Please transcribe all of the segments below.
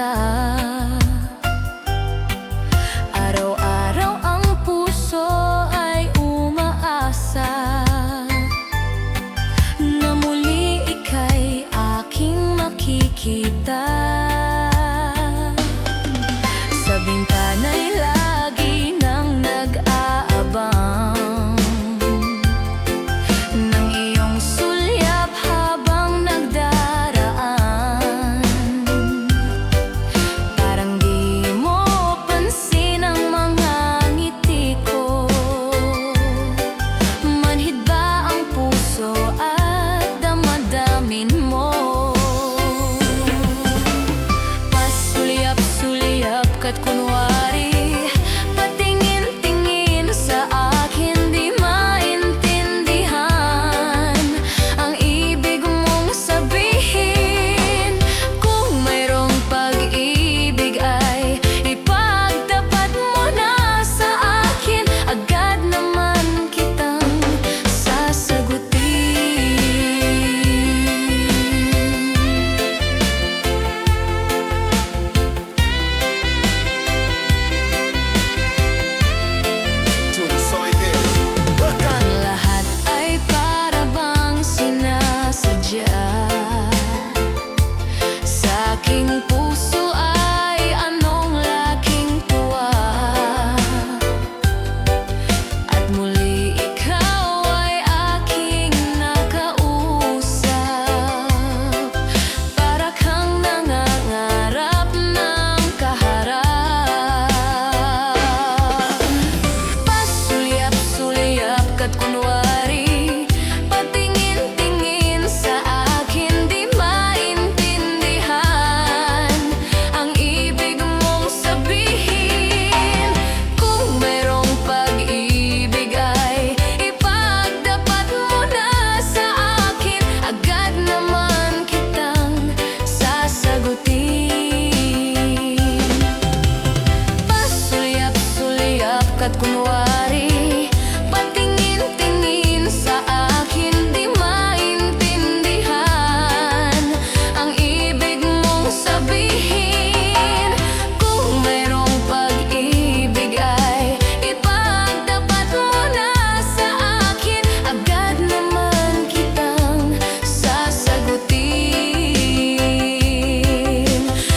ka. Araw-araw ang puso ay umaasa na muli ika'y aking makikita. Sa bintana'y lagi nang nag-aabang ng iyong sulyap habang nagdaraan. Parang di mo pansin ang mga ngiti ko. Manhid ba ang puso at damdamin mo? Pasulyap-sulyap ka't kunwari, patingin-tingin sa akin, di maintindihan ang ibig mong sabihin. Kung mayroong pag-ibig ay ipagtapat mo na sa akin, agad naman kitang sasagutin. Ang lahat ay para bang sinasadya. Sa aking puso ay anong laking tuwa, at muli ikaw ay aking nakausap. Para kang nangangarap ng kaharap. Pasulyap-sulyap ka't kunwari, patingin-tingin sa akin, di maintindihan ang ibig mong sabihin. Kung mayroong pag-ibig ay ipagtapat mo na sa akin, agad naman kitang sasagutin. Pasulyap-sulyap ka't kunwari, patingin-tingin sa akin, di maintindihan ang ibig mong sabihin. Kung mayroong pag-ibig ay ipagtapat mo na sa akin, agad naman kitang sasagutin.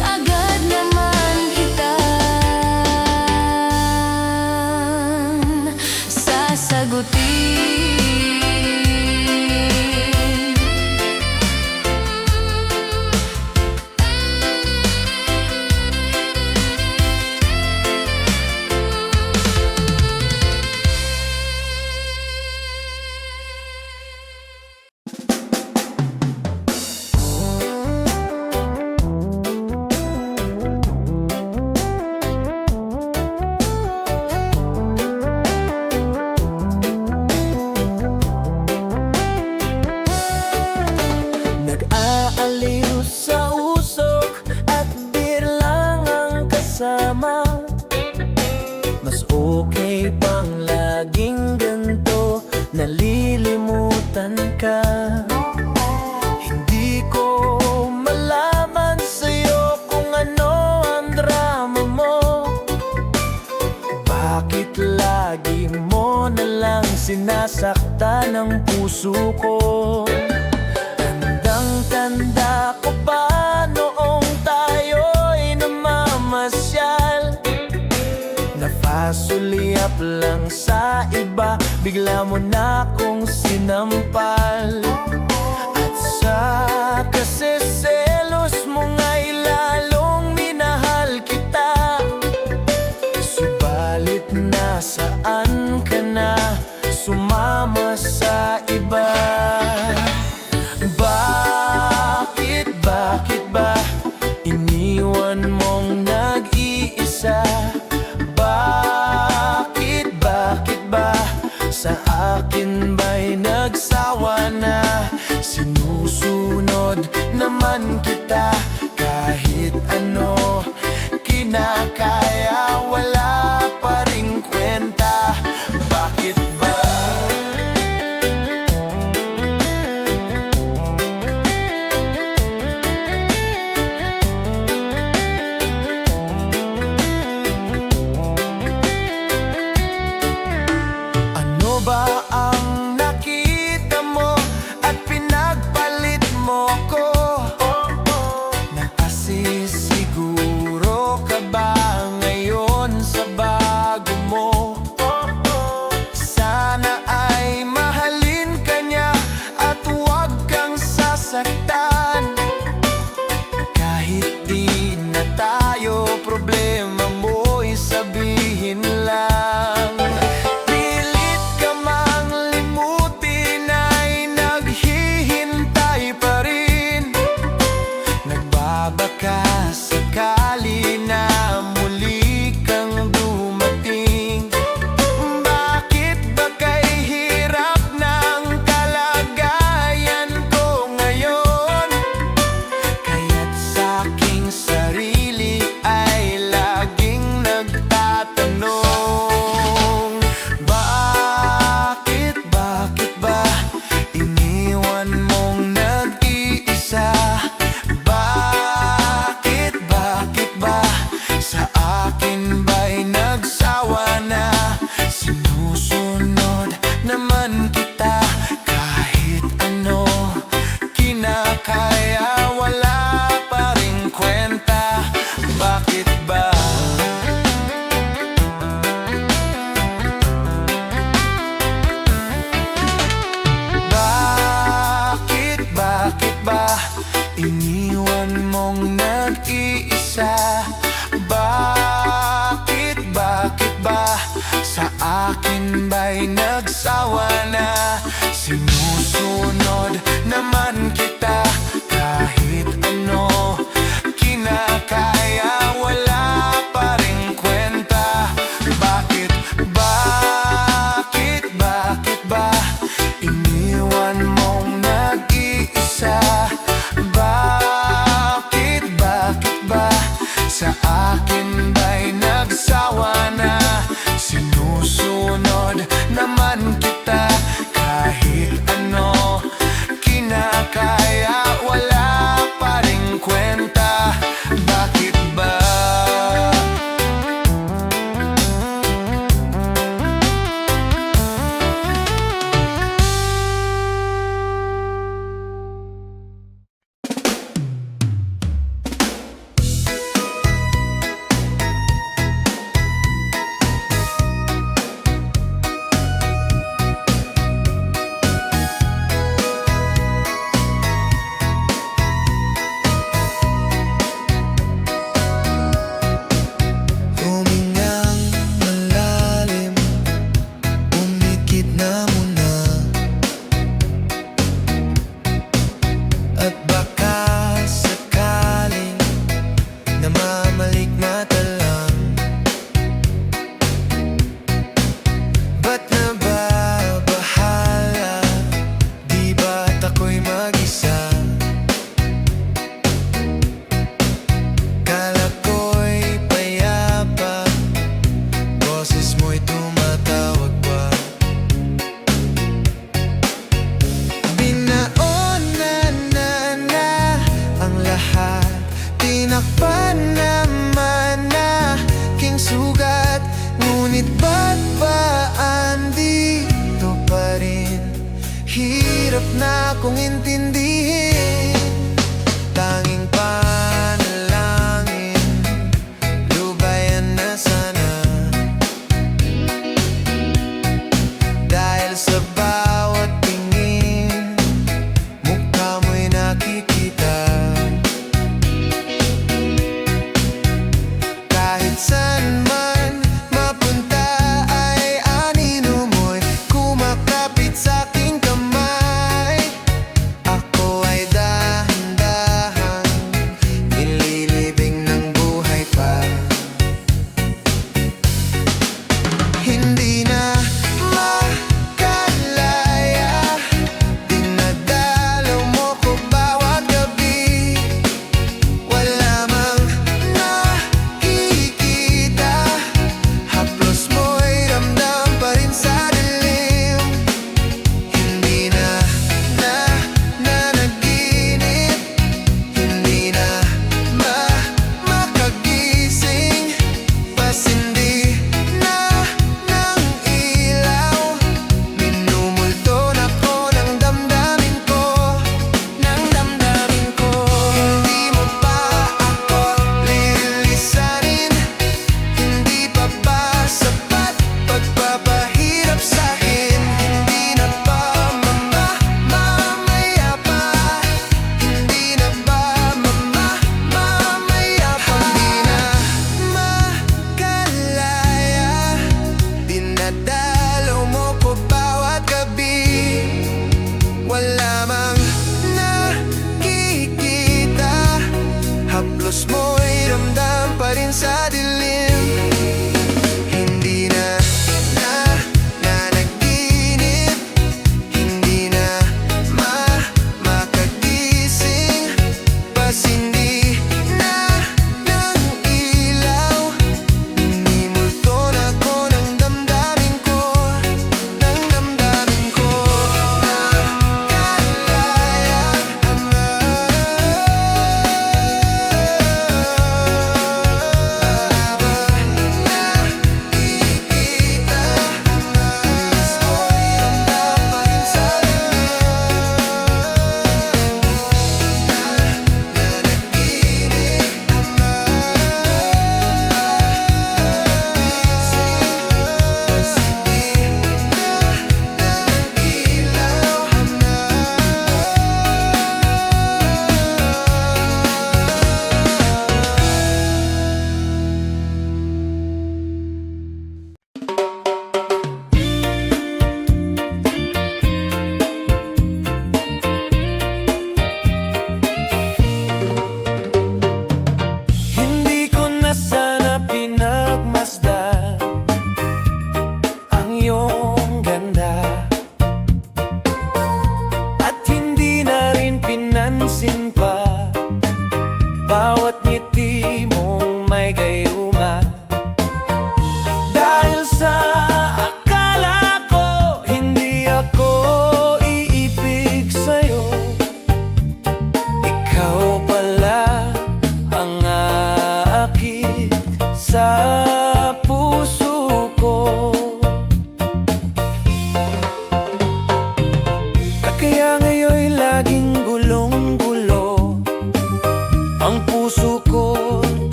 Agad naman kitang sasagutin. Nag-aaliw sa usok at beer lang ang kasama. Mas okay pang laging ganito, nalilimutan ka. Hindi ko malaman sa'yo kung ano ang drama mo. Bakit lagi mo nalang sinasaktan ang puso ko? Tandang-tanda ko pa noong tayo'y namamasyal. Napasulyap lang sa iba, bigla mo na akong sinampal. At sa kasiselos mo nga'y lalong minahal kita. Subalit nasaan ka na, sumama sa iba? Bakit ba iniwan mong nag-iisa? Bakit ba sa akin ba'y nagsawa na? Sinusunod naman kita kahit ano kinakaya, wala pa ring kwenta. Bakit ba? nagsawa na. Sinusunod naman kita kahit ano. Kinakaya, wala pa ring kwenta. Bakit ba iniwan mong nag-iisa? Bakit ba sa akin ba'y nagsawa na? Sinusunod naman kita kahit ano. Kinakaya, wala pa ring kwenta. Bakit ba? Humingang malalim, umikit na muna. At baka sakaling namamalikmata lang. Ba't nababahala? Di ba't ako'y mag-isa? Kala ko'y payapa, boses mo'y tumatawag pa. Binaonan na ang lahat, tinakpan naman na king sugat. Ngunit ba't ba andito pa rin? Hirap na kong intindihin. Tanging panalangin, lubayan na sana. Dahil sa bawat tingin, mukha mo'y nakikita. Kahit saan man mapunta ay anino mo'y kumakapit sa aking kamay. Ako ay dahan-dahan nililibing ng buhay pa. Hindi na makalain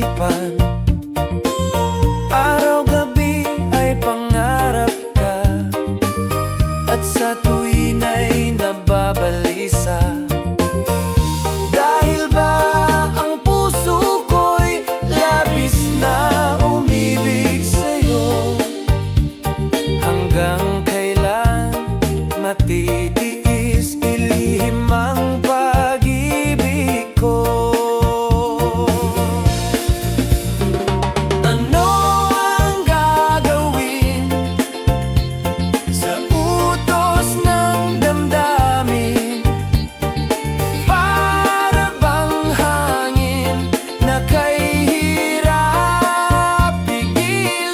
isipan. Araw-gabi ay pangarap ka, at sa tuwin ay nababalisa. Dahil ba ang puso ko'y labis na umibig sa'yo? Hanggang kailan matitiis ilihim ang pag-ibig ko? Ano ang gagawin sa utos ng damdamin? Para bang hangin na kay hirap pigilin?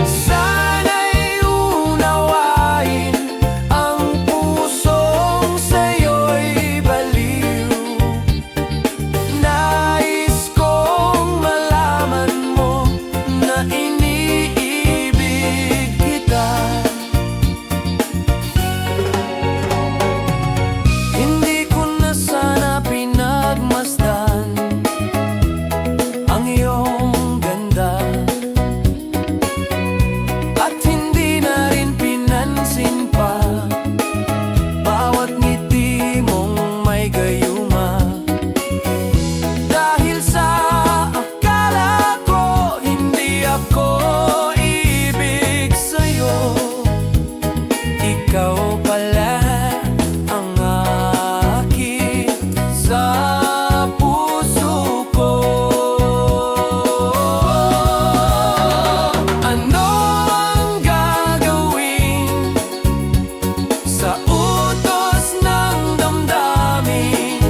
Sana'y unawain ang pusong sa'yo'y baliw. Nais kong malaman mo na iniibig kita. Hindi ko na sana pinagmasdan ang iyong ganda, at hindi na rin pinansin pa bawat ngiti mong may gayuma. Dahil sa akala ko hindi ako ibig sa'yo, ikaw pala ang akin sa puso ko. Ano ang gagawin sa utos ng damdamin?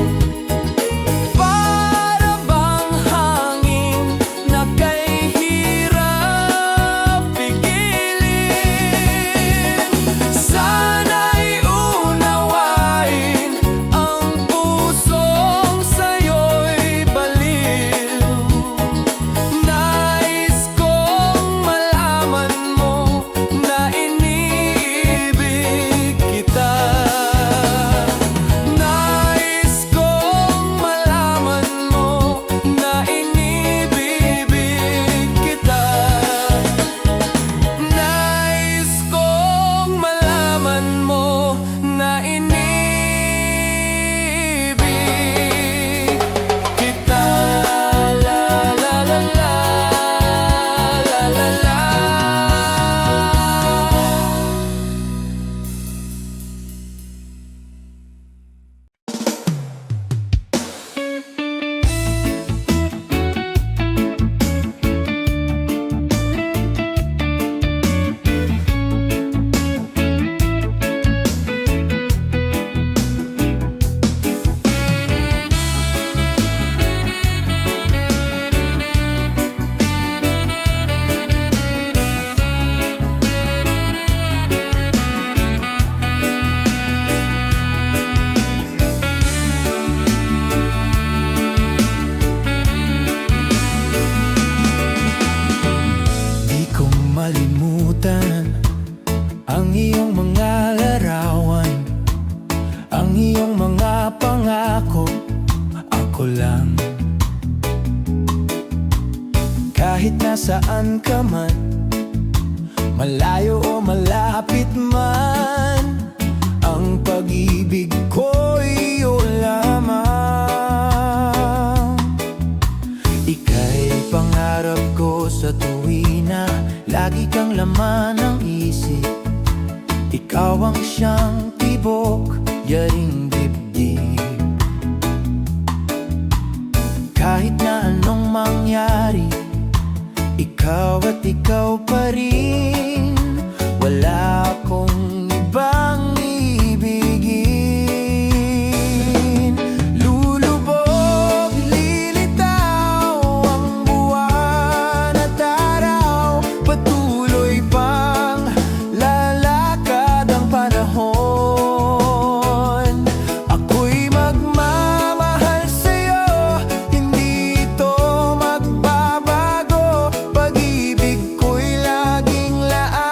Para bang hangin na kay hirap pigilin? Sana'y unawain ang pusong sa'yo'y baliw. Nais kong malaman mo na iniibig kita. Nais kong malaman mo na inibibig kita. Nais kong malaman mo na inibig kita. La la la la, la la la. Di ko malimutan ang iyong mga larawan, ang iyong mga pangako. Ako lang, kahit nasaan ka man, malayo o malapit man, ang pag-ibig ko'y iyo lamang. Ika'y pangarap ko sa tuwina, lagi kang laman ng isip. Ikaw ang siyang tibok, yaring dibdib. Kahit na anong mangyari, ikaw at ikaw pa rin. Wala akong ibang ibigin. Lulubog, lilitaw ang buwan at araw, patuloy pang lalakad ang panahon. Ako'y magmamahal sa'yo, hindi ito magbabago. Pag-ibig ko'y laging laan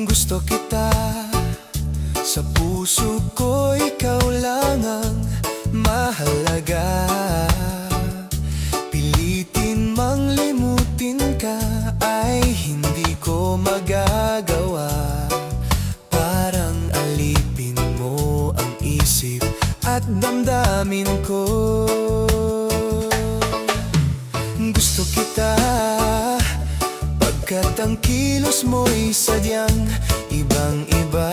Gusto kita, sa puso ko ikaw lang ang mahalaga. Pilitin mang limutin ka ay hindi ko magagawa. Parang alipin mo ang isip at damdamin ko. Gusto kita, pagkat ang kilos mo'y sadyang ibang-iba.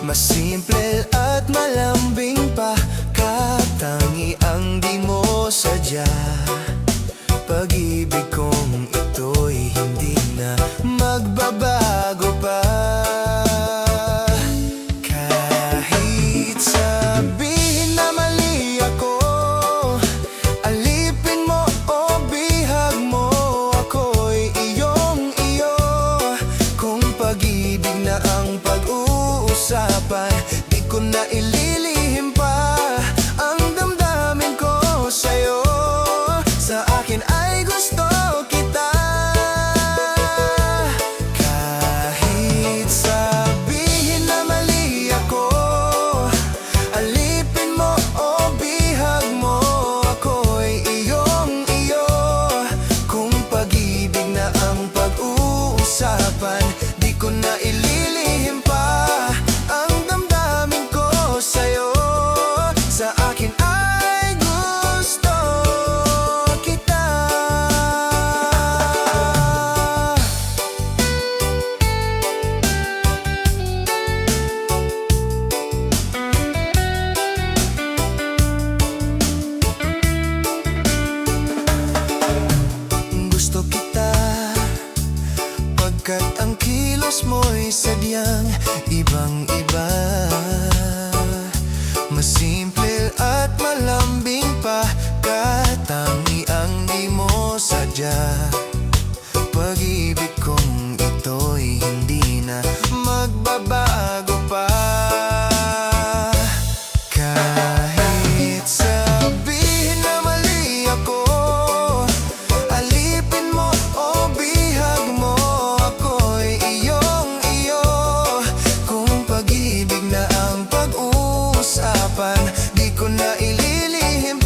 Mas simple at malambing pa, katangi ang di mo sadya. Pag-ibig kong ito'y hindi na magbabago pa. Kahit sabihin na mali ako, alipin mo o bihag mo, ako'y iyong-iyo. Kung pag-ibig na ang pag-uusapan, di ko na ililihim pa ang damdamin ko sa'yo. Sa akin ay gusto kita. Kahit sabihin na mali ako, alipin mo o bihag mo, ako'y iyong-iyo. Kung pag-ibig na ang pag-uusapan, di ko na ililihim pa ang damdamin ko sa'yo. Sa akin ay gusto kita. Gusto kita, pagkat ang kilos mo'y sadyang ibang-iba. Mas simple at malambing pa, katangi ang di mo sadya. Pag-ibig kong ito'y hindi na magbabago pa. Kahit sabihin na mali ako, alipin mo o bihag mo, ako'y iyong-iyo. Kung pag-ibig na ang pag-uusapan, di ko na ililihim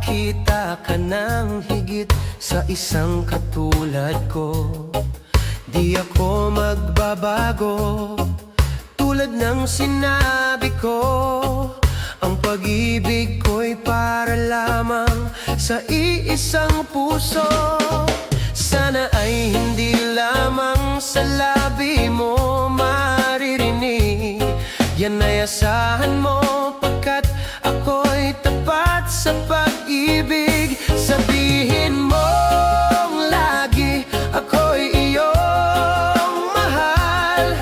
makakita ka ng higit sa isang katulad ko. Di ako magbabago, tulad ng sinabi ko. Ang pag-ibig ko'y para lamang sa iisang puso. Sana ay hindi lamang sa labi mo maririnig. Yan ay asahan mo, pagkat ako'y tapat sa pag-ibig. Sabihin mong lagi ako'y iyong mahal,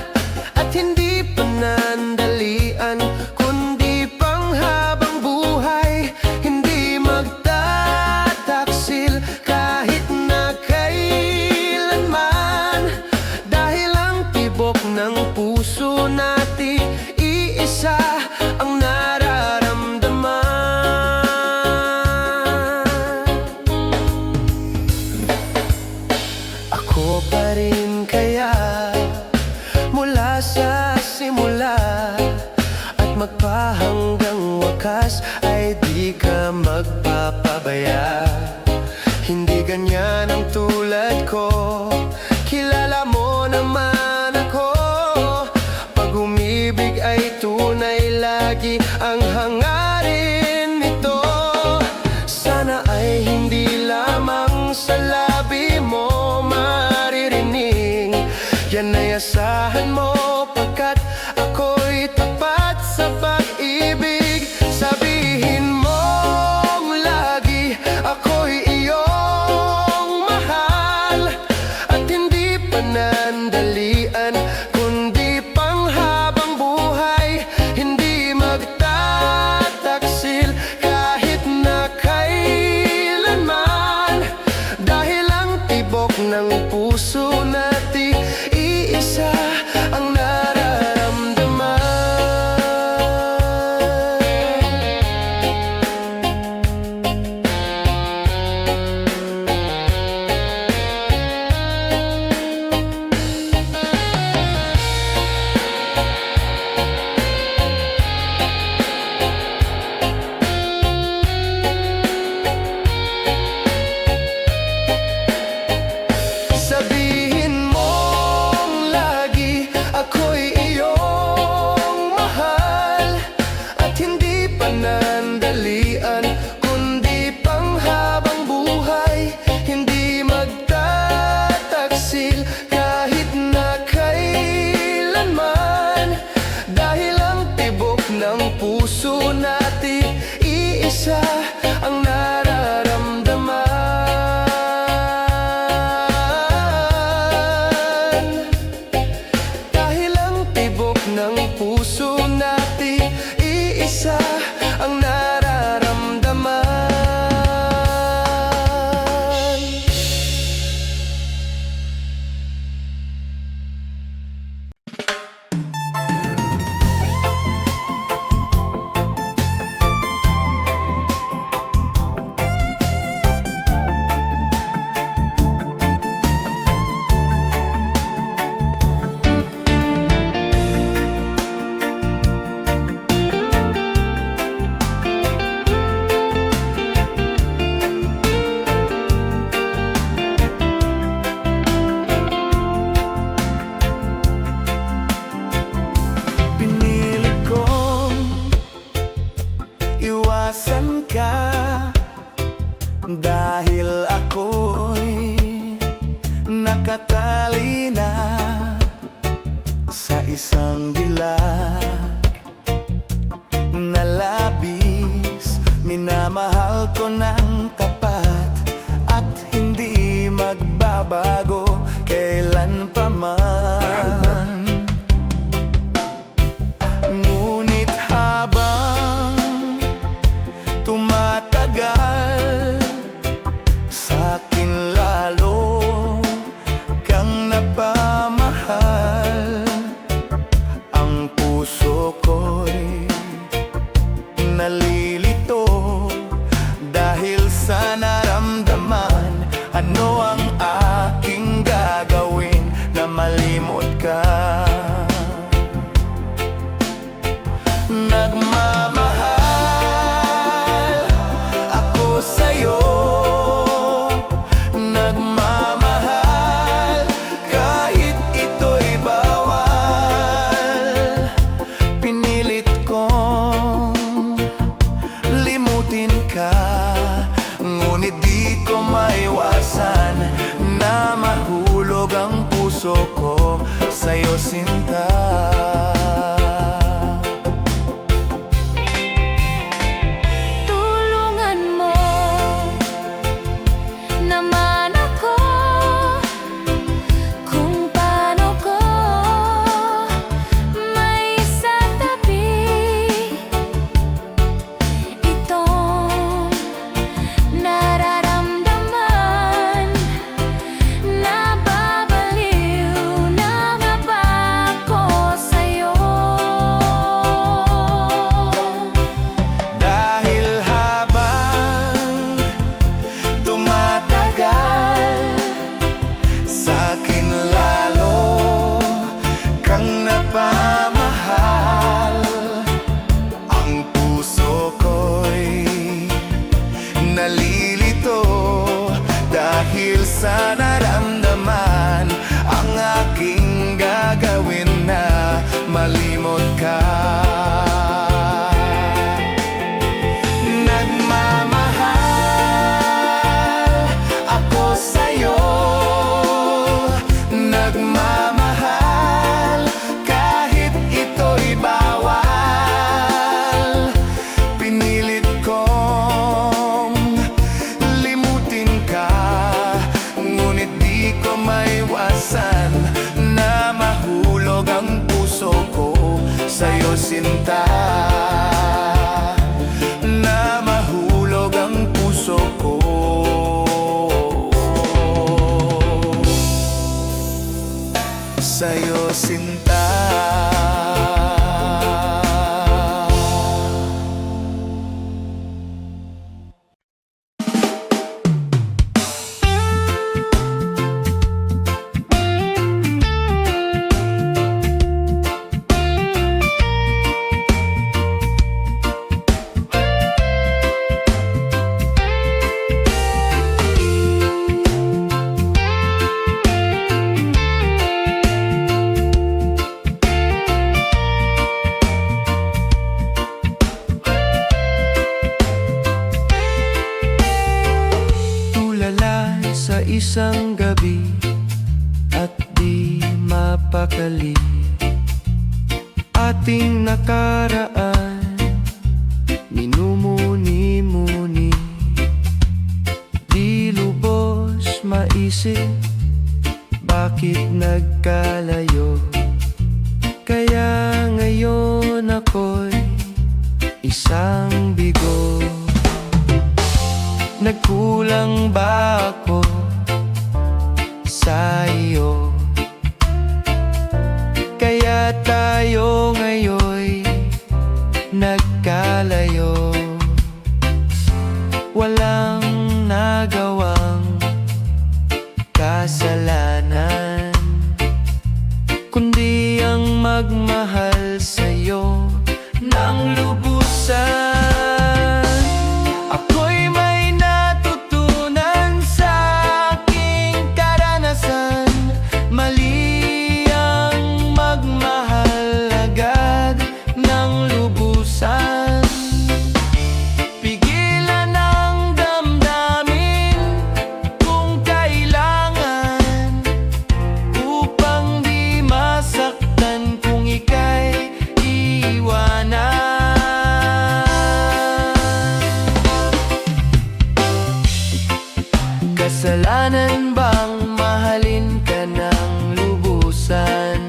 at hindi panandalian, kundi panghabang buhay. Hindi magtataksil kahit na kailanman, dahil ang tibok ng puso natin iisa ang nararamdaman. Ako pa rin kaya, mula sa simula at magpahanggang wakas, ay di ka magpapabaya. Hindi ganyan ang tulad ko, kilala mo naman ako. Pag umibig ay tunay, lagi ang hangarin nito. Sana ay hindi lamang sa labi mo maririnig. Yan ay asahan mo, pagkat ako'y tapat sa pag-ibig. Sabihin mong lagi ako'y iyong mahal, at hindi panandalian, kundi panghabang buhay. Hindi magtataksil kahit na kailanman, dahil ang tibok ng puso natin iisa ang nararamdaman. Sabihin mong lagi ako'y iyong mahal, at hindi panandalian, kundi panghabang buhay. Hindi magtataksil kahit na kailanman, dahil ang tibok ng puso natin iisa ang nararamdaman. Dahil ang tibok ng puso natin iisa ang nararamdaman. Pinili kong iwasan ka, dahil ako'y nakatali na sa isang dilag na labis. Minamahal ko ng tapat, at hindi magbabago kailan pa man. Ngunit habang tumatagal, sa'kin lalo kang napamahal. Ang puso ko'y nalilito dahil sa naramdaman. Ano ang aking gagawin na malimot ka? Nagmamahal ako sinta. Tulungan mo naman ako kung paano ko maisatabi itong nararamdaman. Nababaliw na nga ba ako sa'yo? Dahil habang tumatagal, sa'kin lalo kang napamahal. Ang puso ko'y nalilito dahil sa naramdaman. Ang aking gagawin na malimot ka. Nagmamahal ako sa'yo, nagmamahal kahit ito'y bawal. Pinilit kong limutin ka, ngunit di ko maiwasan na mahulog ang puso ko sa'yo, sinta. Na mahulog ang puso ko sa'yo, sinta. Tulala sa isang gabi at di mapakali, ating nakaraan minumuni-muni. Di lubos maisip bakit nagkalayo, kaya ngayon ako'y isang bigo. Nagkulang ba ako sa iyo? Kaya tayo ngayon'y nagkalayo. Walang nagawang kasalanan, kundi ang magmahal sa'yo ng lubusan. Ako'y may natutunan sa aking karanasan. Mali ang magmahal agad ng lubusan. Pigilan ang damdamin kung kailangan, upang di masaktan kung ika'y iwanan. Kasalanan bang mahalin ka ng lubusan,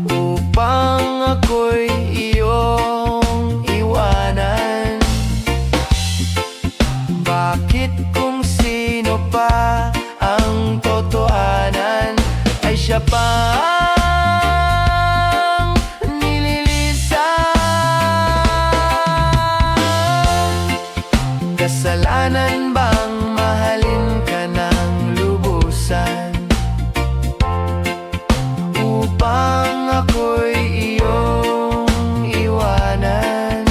upang ako'y iyong iwanan? Bakit kung sino pa ang totohanan ay siya pa ang nililisan? Kasalanan bang mahalin ka ng lubusan, upang ako'y iyong iwanan?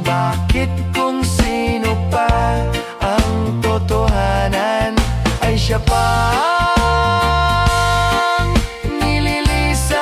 Bakit kung sino pa ang totohanan ay siya pa ang nililisan?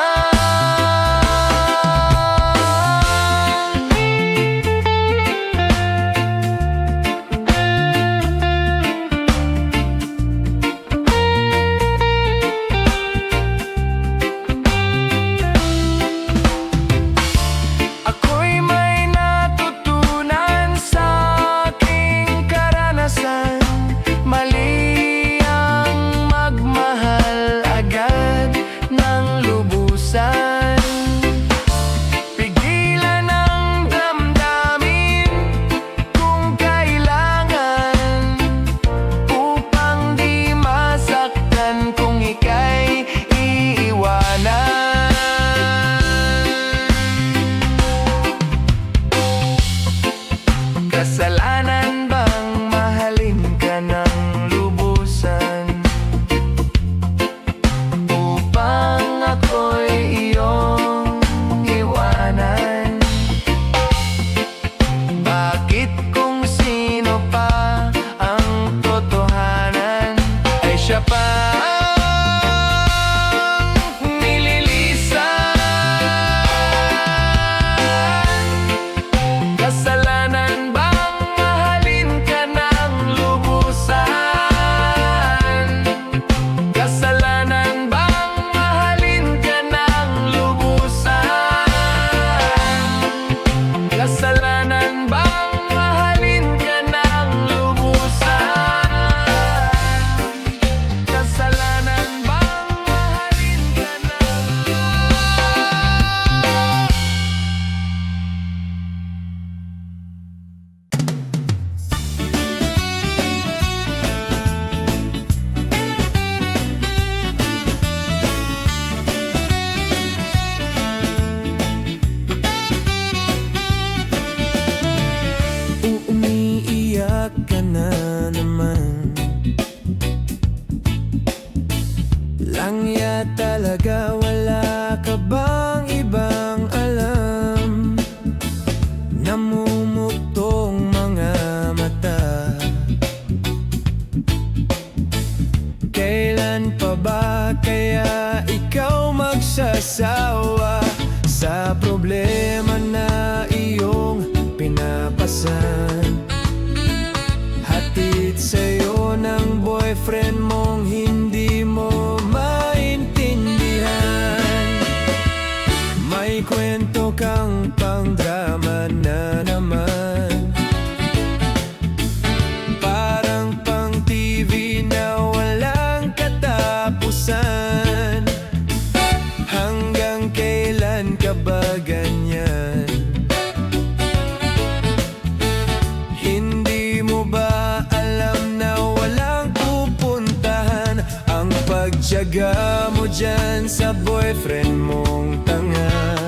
problema na iyong pinapasan, hatid sa'yo ng boyfriend mong hindi mo maintindihan. May kwento kang pang-drama na naman, parang pang-TV na walang katapusan. Hanggang kailan ka ba ganyan? Hindi mo ba alam na walang pupuntahan ang pagtiyaga mo dyan sa boyfriend mong tanga,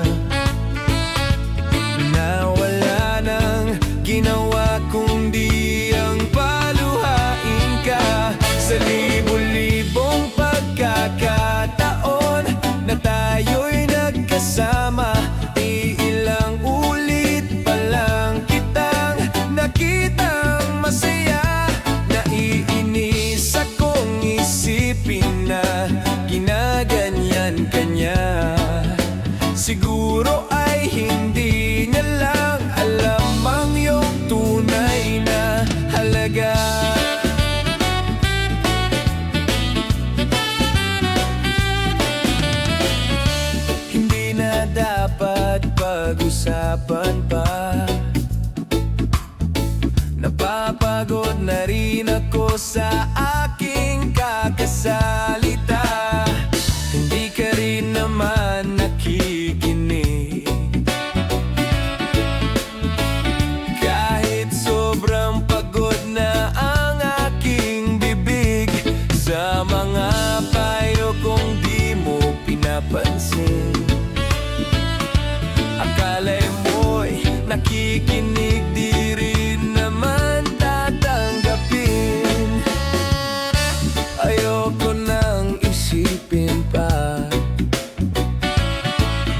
na wala nang ginawa kundi ang paluhain ka sa libo-libong pagkakataon na tayo'y nagkasama. Iilang ulit pa lang kitang nakitang masaya. Naiinis akong isipin na ginaganyan ka niya. Siguro ay hindi niya lang alam ang iyong tunay na halaga. Hindi na dapat pag-usapan pa. Napapagod na rin ako sa aking kakasalita. Hindi ka rin naman nakikinig, kahit sobrang pagod na ang aking bibig sa mga payo kong di mo pinapansin. Akala mo'y nakikinig, di rin naman tatanggapin. Ayoko nang isipin pa.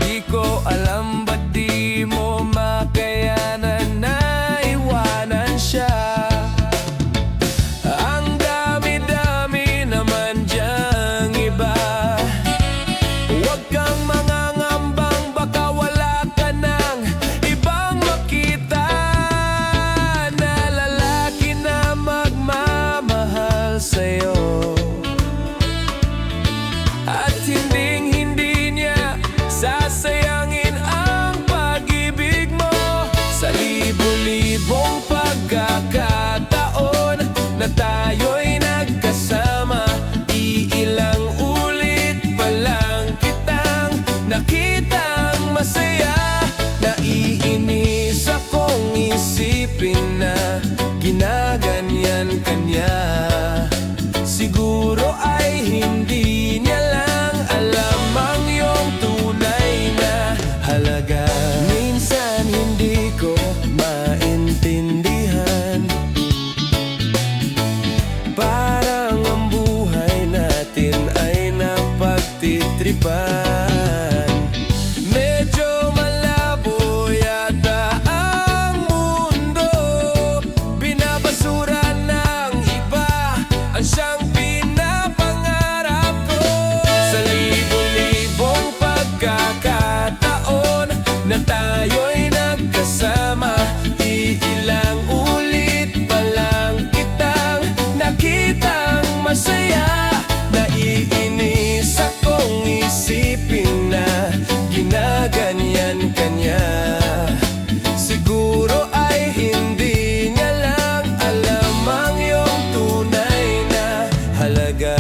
Di ko alam ba't di mo makayanan na iwanan siya. Ang dami-dami naman diyang iba. Huwag kang mangangambang, baka wala ka ng ibang makita na lalaki na magmamahal sa'yo. At hinding-hindi niya sasayangin ang pag-ibig mo sa libo-libong pagkakataon na tayo'y nagkasama. Iilang ulit pa lang kitang nakitang masaya. Naiinis akong isipin na ginaganyan ka niya. Siguro ay hindi niya lang alam ang iyong tunay na halaga. Minsan hindi ko maintindihan, parang ang buhay natin ay napagtitripan. Medyo malabo yata ang mundo, binabasura ng iba ang siyang pinapangarap ko. Sa libo-libong pagkakataon na tayo'y nagkasama, iilang ulit pa lang kitang nakitang masaya. Naiinis akong isipin na ginaganyan ka niya. Siguro ay hindi niya lang alam ang iyong tunay na halaga.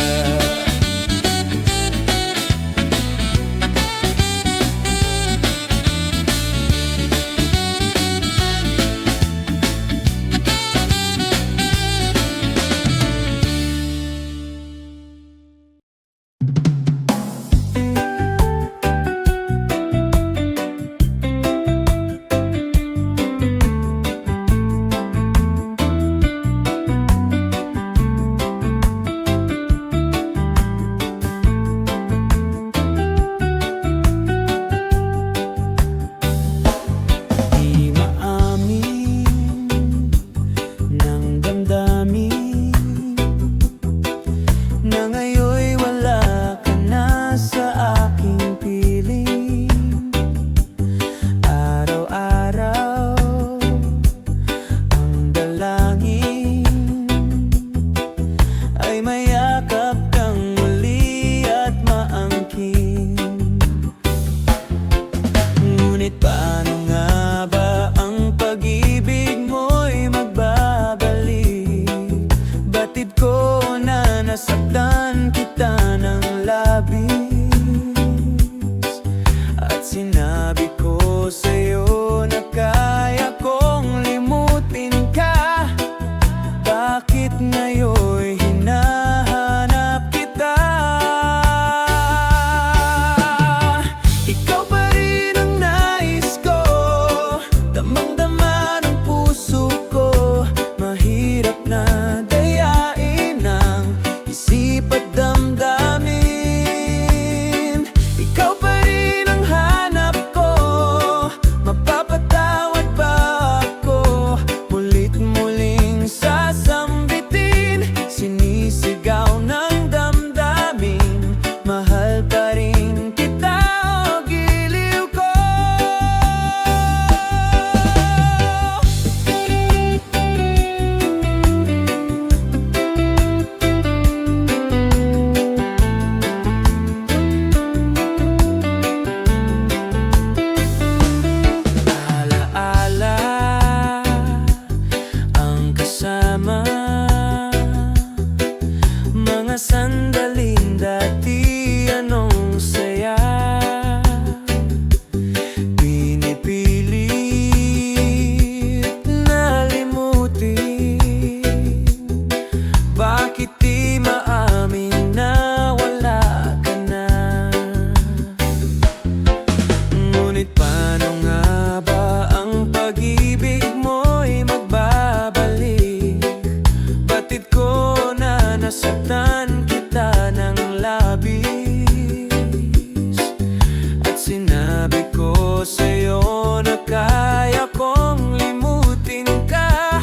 ko sa'yo na kaya kong limutin ka.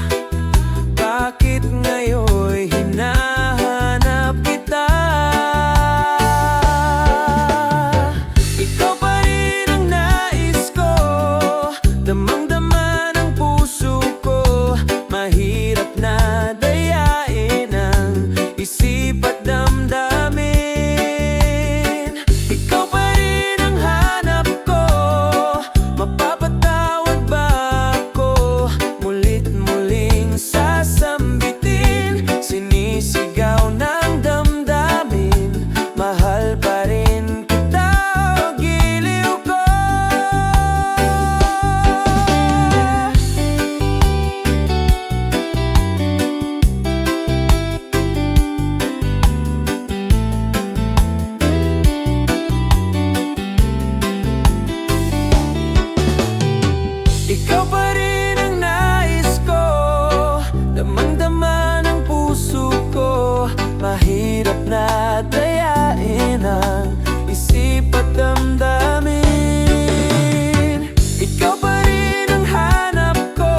Bakit ngayon'y hinahanap kita? Ikaw pa rin ang nais ko, damang-dama ng puso ko. Mahirap na dayain ang isip at damdamin. Ikaw pa rin ang hanap ko, mapapatawad ba ako? Mulit-muling sasambitin, sinisigaw ng damdamin. Mahal pa rin kita, o giliw ko. Ikaw pa rin ang nais ko, damang-dama ng puso ko. Mahirap na dayain ang isip at damdamin. Ikaw pa rin ang hanap ko,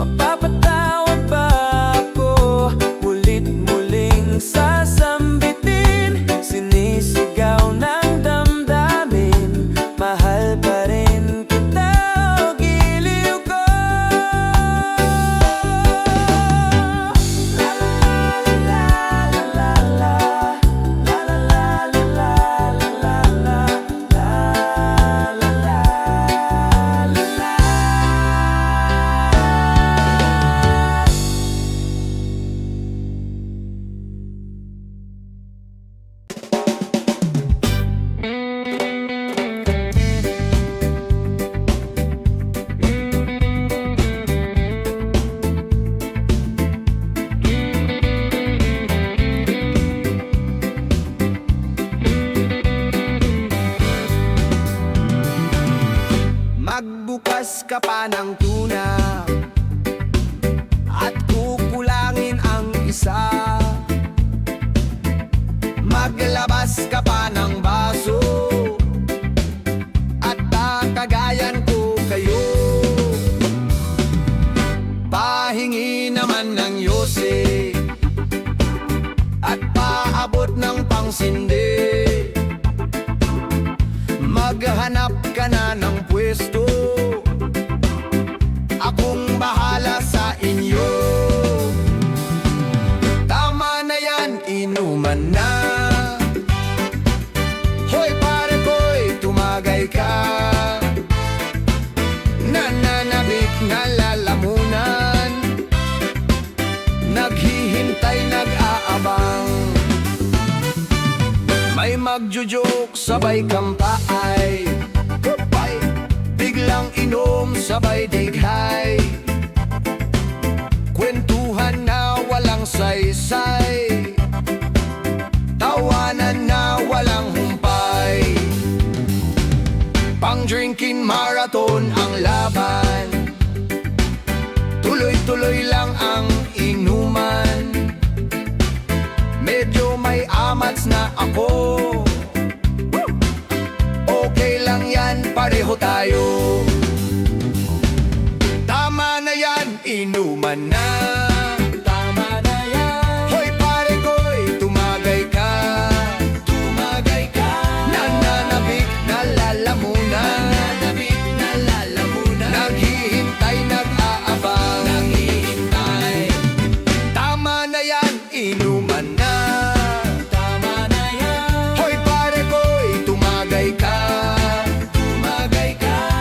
mapapatawad ba ako? Mulit-muling sasambitin, sinisigaw ng damdamin. Mahal pa rin kita, o giliw ko. La la la la la la la la la la la la la la. Magbukas ka pa ng tuna at kukulangin ang isa. Maglabas ka pa ng baso at kakagayan ko kayo. Pahingi naman ng yose at paabot ng pangsindi. Maghanap ka na ng pwesto, akong bahala sa inyo. Tama na yan, inuman na. Hoy pare ko'y tumagay ka. Nananabik na lalamunan, naghihintay, nag-aabang. May magjo-joke, sabay kampay. Biglang inom, sabay dighay. Kwentuhan na walang saysay, tawanan na walang humpay. Pang-drinking marathon ang laban, tuloy-tuloy lang ang inuman. Medyo may amats na ako, okay lang yan, pareho tayo. Tama na yan, inuman na. Tama na yan. Hoy pare ko'y tumagay ka. Tumagay ka. Nananabik na lalamunan. Nananabik na lalamunan. Naghihintay, nag-aabang. Naghihintay. Tama na yan, inuman na. Tama na yan. Hoy pare ko'y tumagay ka. Tumagay ka.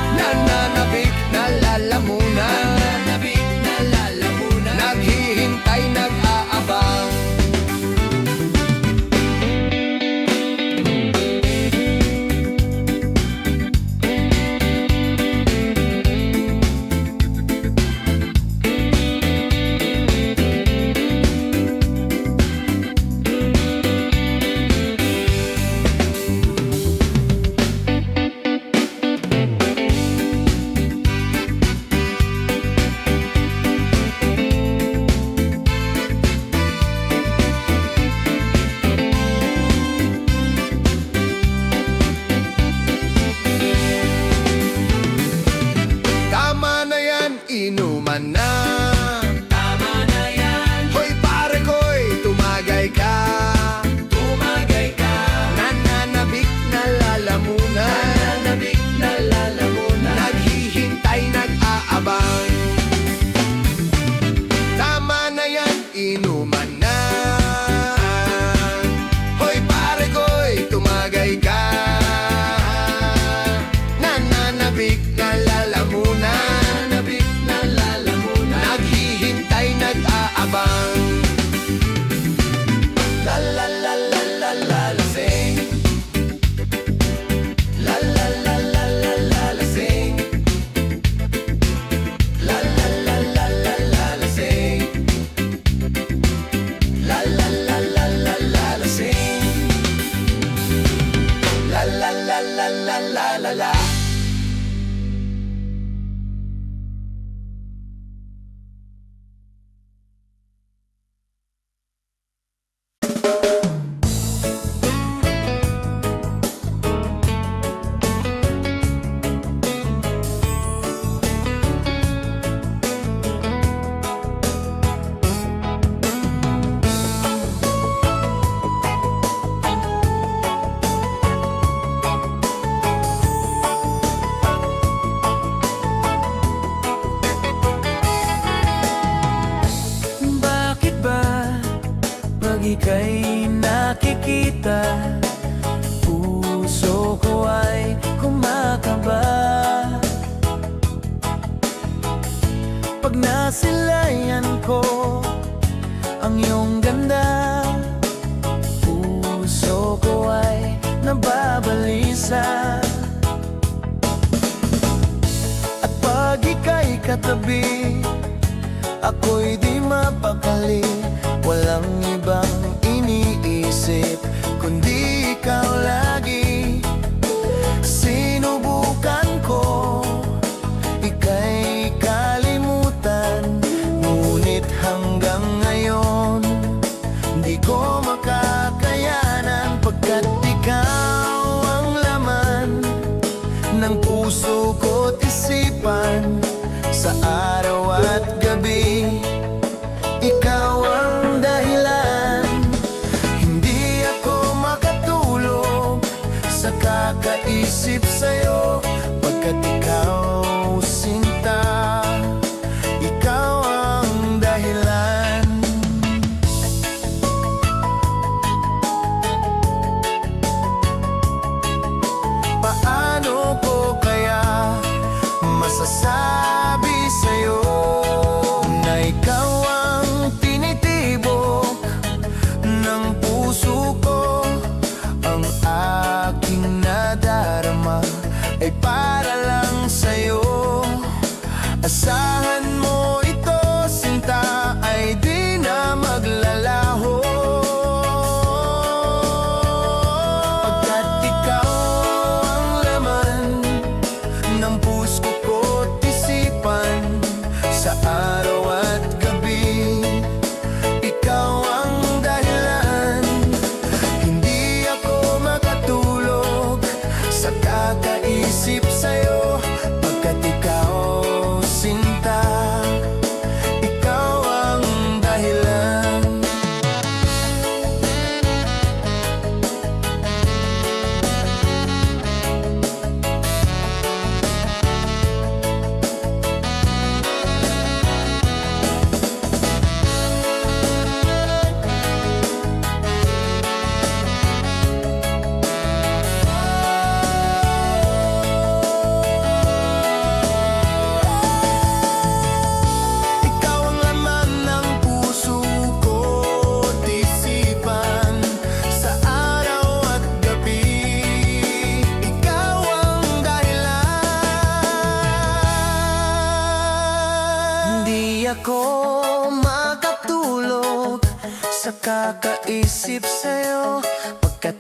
nabik na lalamunan, nabik na lalamunan, naghihintay, nag-aabang. La la la la la la lasing, la la la la la la lasing, la la la la la la lasing, la la la la la la lasing, la la la la la la la la. Bakit ba pag ika'y nakikita, puso ko ay kumakaba? Pag nasilayan ko ang iyong ganda, puso ko ay nababalisa. At pag ika'y katabi, ako'y di mapakali, walang ibang iniisip kundi ikaw lagi. Sinubukan ko, ika'y kalimutan, ngunit hanggang ngayon di ko makakayanan, pagkat ikaw ang laman ng puso ko't isipan. Sa araw at gabi, ikaw ang dahilan. Hindi ako makatulog sa kakaisip sa'yo, pagkat ikaw, sinta, ikaw ang dahilan. Paano ko kaya masasabi sa'yo na ikaw ang tinitibok ng puso ko? Ang aking nadarama ay para lang sa'yo. Asahan mo ito, sinta, ay di na maglalaho, pagkat ikaw ang laman ng puso ko't isipan. Sa araw at gabi, ikaw ang dahilan. Hindi ako makatulog sa kakaisip sa'yo, pagkat ikaw, sinta, ikaw ang dahilan. Ikaw ang laman ng puso ko't isipan. Sa araw at gabi, ikaw ang dahilan. Hindi ako makatulog sa kakaisip sa'yo, pagkat